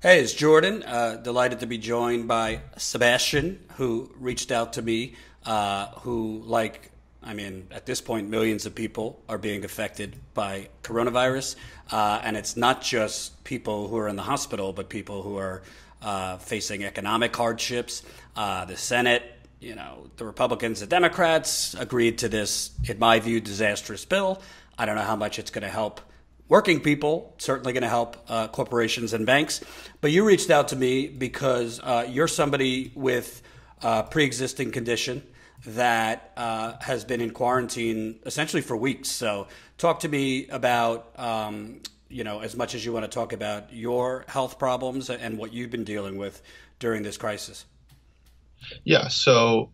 Hey, it's Jordan. Delighted to be joined by Sebastian, who reached out to me. At this point, millions of people are being affected by coronavirus. And it's not just people who are in the hospital, but people who are facing economic hardships. The Senate, the Republicans, the Democrats agreed to this, in my view, disastrous bill. I don't know how much it's going to help working people, certainly going to help corporations and banks. But you reached out to me because you're somebody with a pre-existing condition that has been in quarantine essentially for weeks. So talk to me about, as much as you want to talk about your health problems and what you've been dealing with during this crisis. Yeah, so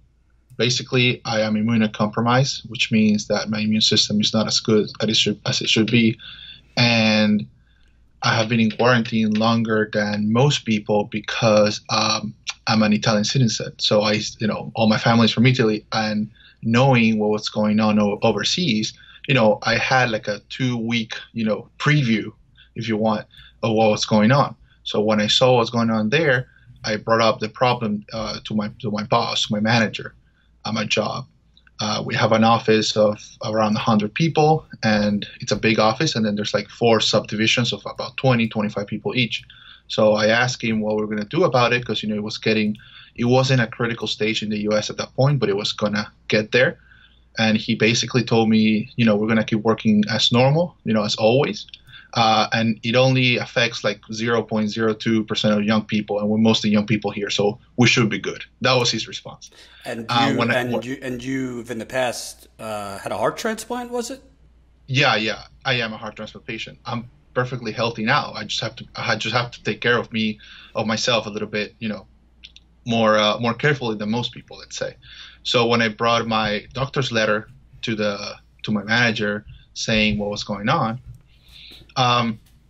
basically I am immunocompromised, which means that my immune system is not as good as it should be. And I have been in quarantine longer than most people because I'm an Italian citizen. So all my family is from Italy, and knowing what was going on overseas, I had like a 2 week, preview, if you want, of what was going on. So when I saw what was going on there, I brought up the problem to my boss, to my manager at my job. We have an office of around 100 people, and it's a big office, and then there's like 4 subdivisions of about 20, 25 people each. So I asked him what we're going to do about it because, it wasn't a critical stage in the US at that point, but it was going to get there. And he basically told me, we're going to keep working as normal, as always. And it only affects like 0.02% of young people, and we're mostly young people here, so we should be good. That was his response. You've in the past had a heart transplant, was it? Yeah, I am a heart transplant patient. I'm perfectly healthy now. I just have to take care of myself a little bit, more carefully than most people, let's say. So when I brought my doctor's letter to my manager saying what was going on,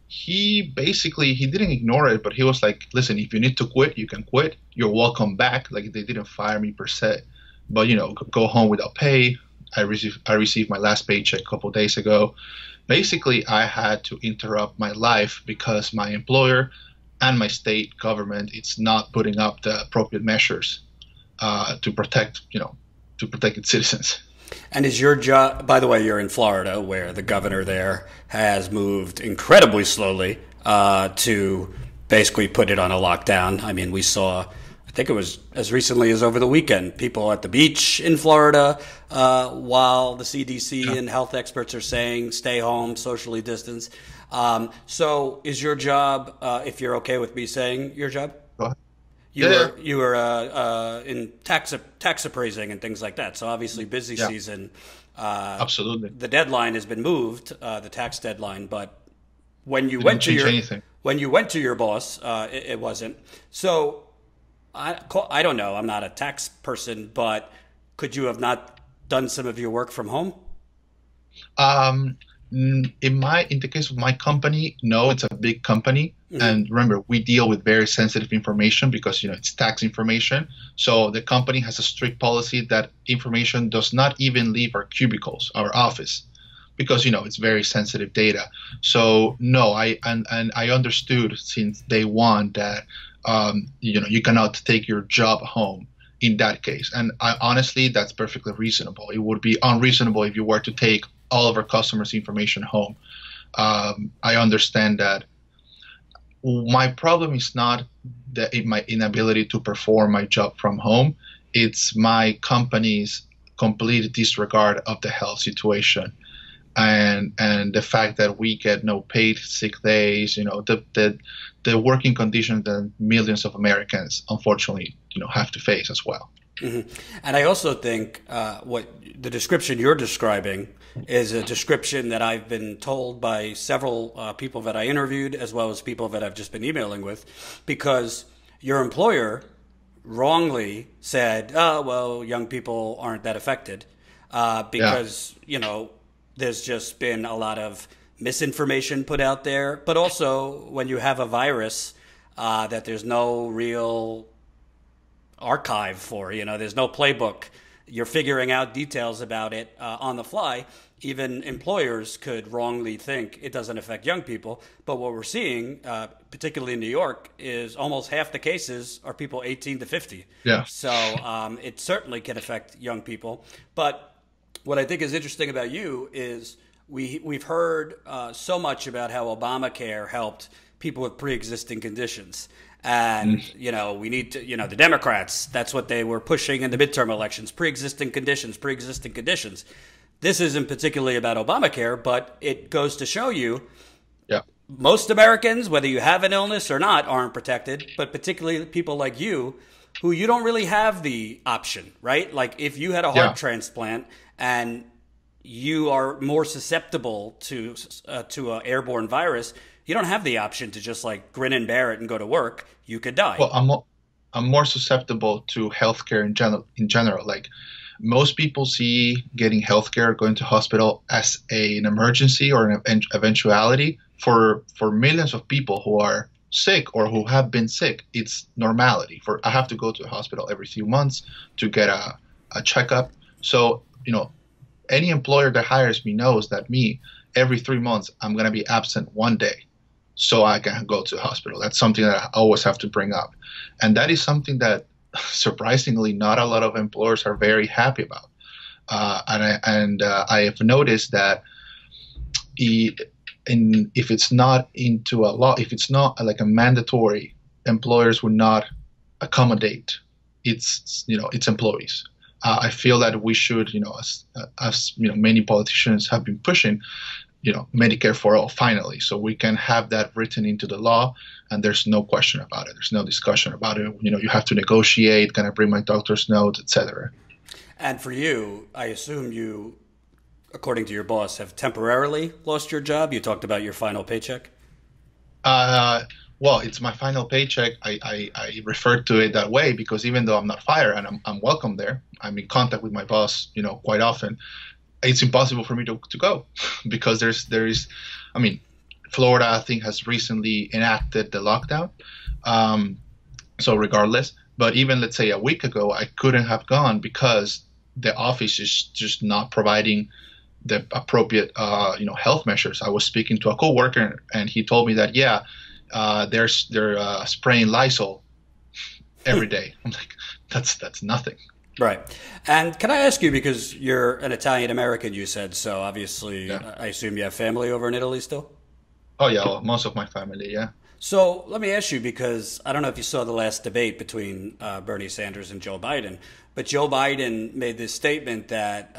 he didn't ignore it, but he was like, listen, if you need to quit, you can quit. You're welcome back. Like, they didn't fire me per se, but go home without pay. I received my last paycheck a couple of days ago. Basically, I had to interrupt my life because my employer and my state government, it's not putting up the appropriate measures to protect its citizens. And is your job, by the way, you're in Florida, where the governor there has moved incredibly slowly to basically put it on a lockdown. I mean, we saw, I think it was as recently as over the weekend, people at the beach in Florida, while the CDC and health experts are saying stay home, socially distance. So is your job, if you're okay with me saying your job? You were in tax appraising and things like that. So obviously busy season. Absolutely. The deadline has been moved, the tax deadline. But when you went to your boss, it wasn't. So I don't know. I'm not a tax person, but could you have not done some of your work from home? In the case of my company, no, it's a big company. Mm-hmm. And remember, we deal with very sensitive information because, it's tax information. So the company has a strict policy that information does not even leave our cubicles, our office, because, it's very sensitive data. So no, I understood since day one that, you cannot take your job home in that case. And honestly, that's perfectly reasonable. It would be unreasonable if you were to take all of our customers' information home. I understand that. My problem is not my inability to perform my job from home. It's my company's complete disregard of the health situation, and the fact that we get no paid sick days. The working conditions that millions of Americans, unfortunately, have to face as well. Mm-hmm. And I also think what the description you're describing is a description that I've been told by several people that I interviewed, as well as people that I've just been emailing with, because your employer wrongly said, oh, well, young people aren't that affected because, there's just been a lot of misinformation put out there. But also when you have a virus that there's no real archive for, there's no playbook. You're figuring out details about it on the fly. even employers could wrongly think it doesn't affect young people. But what we're seeing, particularly in New York, is almost half the cases are people 18 to 50. Yeah. So it certainly can affect young people. But what I think is interesting about you is we've heard so much about how Obamacare helped people with pre-existing conditions. And, we need to, the Democrats, that's what they were pushing in the midterm elections, pre-existing conditions, pre-existing conditions. This isn't particularly about Obamacare, but it goes to show you most Americans, whether you have an illness or not, aren't protected, but particularly people like you, who you don't really have the option, right? Like if you had a heart transplant and you are more susceptible to an airborne virus, you don't have the option to just like grin and bear it and go to work. You could die. Well, I'm more susceptible to healthcare in general. Like most people see getting healthcare, going to hospital as an emergency or an eventuality. For millions of people who are sick or who have been sick, it's normality. I have to go to the hospital every few months to get a checkup. So, any employer that hires me knows that every 3 months, I'm going to be absent one day so I can go to the hospital. That's something that I always have to bring up. And that is something that surprisingly not a lot of employers are very happy about. I have noticed that if it's not into a law, if it's not like a mandatory, employers would not accommodate its employees. I feel that we should, as many politicians have been pushing, Medicare for all finally, so we can have that written into the law, and there's no question about it. There's no discussion about it. You have to negotiate. Can I bring my doctor's notes, etc. And for you, I assume you, according to your boss, have temporarily lost your job. You talked about your final paycheck. Well, it's my final paycheck. I refer to it that way because even though I'm not fired and I'm welcome there, I'm in contact with my boss, quite often. It's impossible for me to go because there is, Florida, I think, has recently enacted the lockdown. So regardless, but even let's say a week ago, I couldn't have gone because the office is just not providing the appropriate, health measures. I was speaking to a coworker and he told me that, they're spraying Lysol every day. I'm like, that's nothing. Right. And can I ask you, because you're an Italian American, you said, so obviously I assume you have family over in Italy still? Oh, yeah, well, most of my family, yeah. So let me ask you, because I don't know if you saw the last debate between Bernie Sanders and Joe Biden, but Joe Biden made this statement that,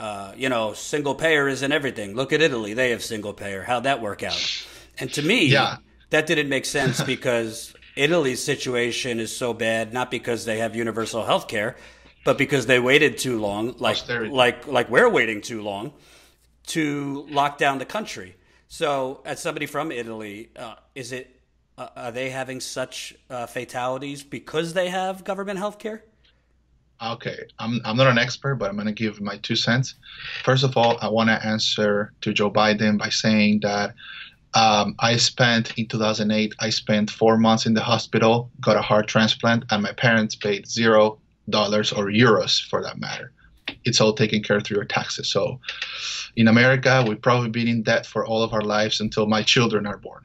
single payer isn't everything. Look at Italy. They have single payer. How'd that work out? And to me, that didn't make sense because Italy's situation is so bad, not because they have universal health care, but because they waited too long, like we're waiting too long, to lock down the country. So, as somebody from Italy, are they having such fatalities because they have government health care? Okay, I'm not an expert, but I'm going to give my 2 cents. First of all, I want to answer to Joe Biden by saying that in 2008, I spent 4 months in the hospital, got a heart transplant, and my parents paid $0 or euros for that matter. It's all taken care of through your taxes. So in America, we've probably been in debt for all of our lives until my children are born.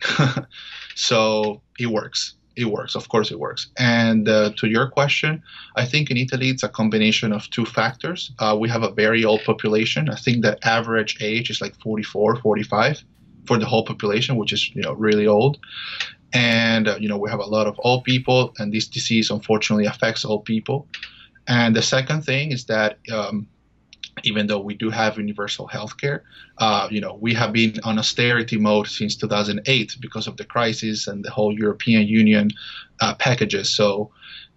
So it works. It works. Of course it works. And to your question, I think in Italy, it's a combination of 2 factors. We have a very old population. I think the average age is like 44, 45 for the whole population, which is, really old. And, we have a lot of old people, and this disease unfortunately affects old people. And the second thing is that even though we do have universal health care, we have been on austerity mode since 2008 because of the crisis and the whole European Union packages. So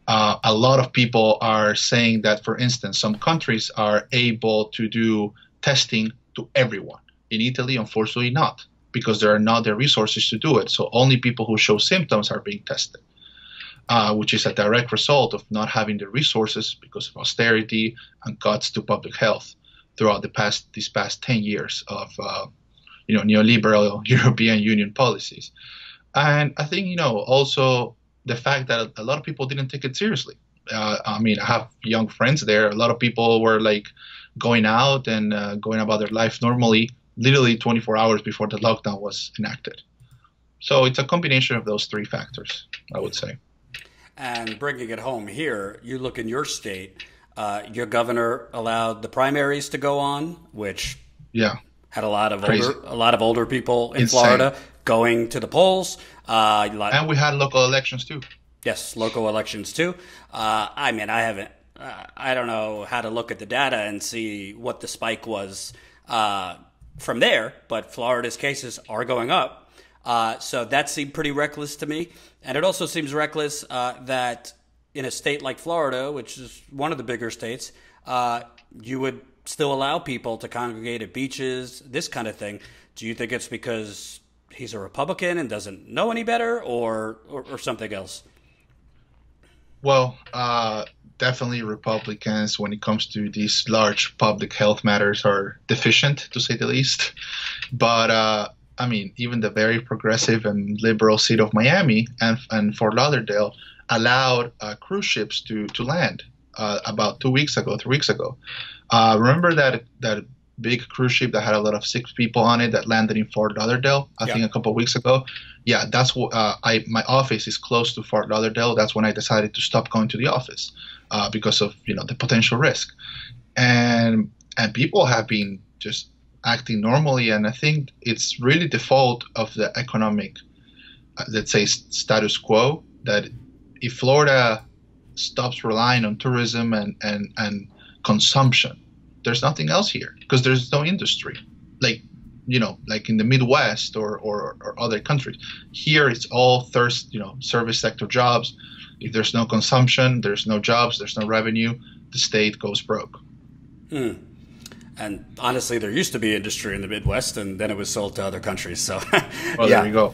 a lot of people are saying that, for instance, some countries are able to do testing to everyone. In Italy, unfortunately not, because there are not the resources to do it. So only people who show symptoms are being tested, which is a direct result of not having the resources because of austerity and cuts to public health throughout these past 10 years of neoliberal European Union policies. And I think, also the fact that a lot of people didn't take it seriously. I have young friends there. A lot of people were like going out and going about their life normally, literally 24 hours before the lockdown was enacted. So it's a combination of those three factors, I would say. And bringing it home here, you look in your state, your governor allowed the primaries to go on, which had a lot of older people in Florida going to the polls. And we had local elections too. Yes, local elections too. I mean, I don't know how to look at the data and see what the spike was from there, but Florida's cases are going up. So that seemed pretty reckless to me. And it also seems reckless that in a state like Florida, which is one of the bigger states, you would still allow people to congregate at beaches, this kind of thing. Do you think it's because he's a Republican and doesn't know any better, or something else? Well, definitely Republicans, when it comes to these large public health matters, are deficient, to say the least. But I mean, even the very progressive and liberal city of Miami and Fort Lauderdale allowed cruise ships to land about 2 weeks ago, 3 weeks ago. Remember that big cruise ship that had a lot of sick people on it that landed in Fort Lauderdale, I think a couple of weeks ago? Yeah, that's what my office is close to Fort Lauderdale. That's when I decided to stop going to the office because of the potential risk. And people have been just acting normally, and I think it's really the fault of the economic, let's say, status quo, that if Florida stops relying on tourism and consumption, there's nothing else here because there's no industry like in the Midwest or other countries. Here it's all service sector jobs. If there's no consumption, there's no jobs, there's no revenue, the state goes broke. And honestly, there used to be industry in the Midwest, and then it was sold to other countries. So, well, there you go.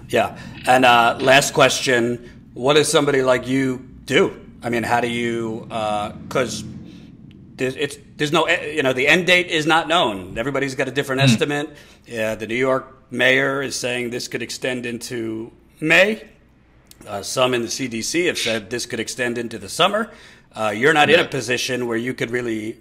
Yeah. And last question: what does somebody like you do? I mean, how do you? Because there's no, the end date is not known. Everybody's got a different estimate. Yeah, the New York mayor is saying this could extend into May. Some in the CDC have said this could extend into the summer. You're not in a position where you could really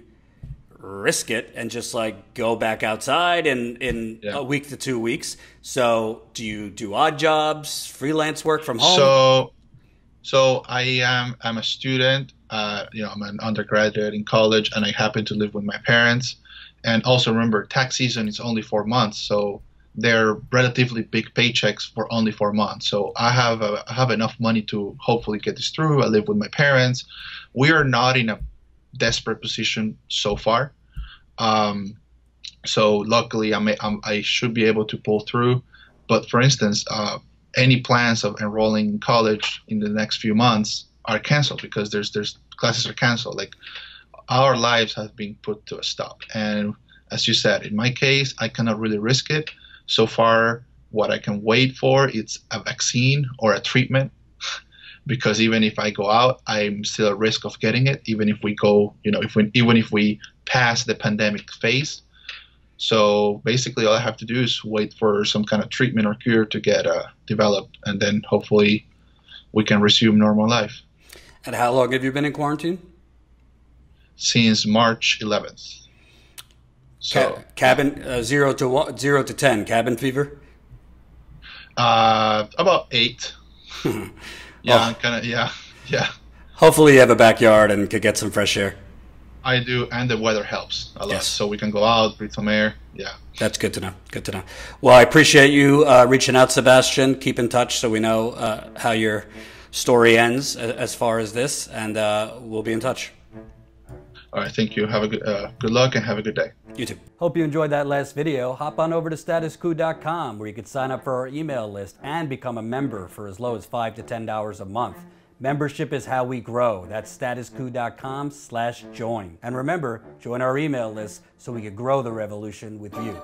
risk it and just go back outside in a week to 2 weeks. So do you do odd jobs, freelance work from home? So I'm a student. I'm an undergraduate in college, and I happen to live with my parents. And also remember, tax season is only 4 months, so they're relatively big paychecks for only 4 months. So I have enough money to hopefully get this through. I live with my parents. We are not in a desperate position so far. So luckily, I should be able to pull through. But for instance, any plans of enrolling in college in the next few months are canceled because there's classes are canceled. Like, our lives have been put to a stop. And as you said, in my case, I cannot really risk it. So far, what I can wait for is a vaccine or a treatment, because even if I go out, I'm still at risk of getting it. Even if we go, even if we pass the pandemic phase. So basically, all I have to do is wait for some kind of treatment or cure to get developed, and then hopefully we can resume normal life. And how long have you been in quarantine? Since March 11th. So cabin 0 to 10 cabin fever. About 8. Yeah, yeah. Hopefully you have a backyard and could get some fresh air. I do, and the weather helps a lot, yes. So we can go out, breathe some air. Yeah, that's good to know. Good to know. Well, I appreciate you reaching out, Sebastian. Keep in touch so we know how your story ends as far as this, and we'll be in touch. All right, thank you. Have a good luck and have a good day. You too. Hope you enjoyed that last video. Hop on over to statuscoup.com where you can sign up for our email list and become a member for as low as $5 to $10 a month. Membership is how we grow. That's statuscoup.com/join. And remember, join our email list so we can grow the revolution with you.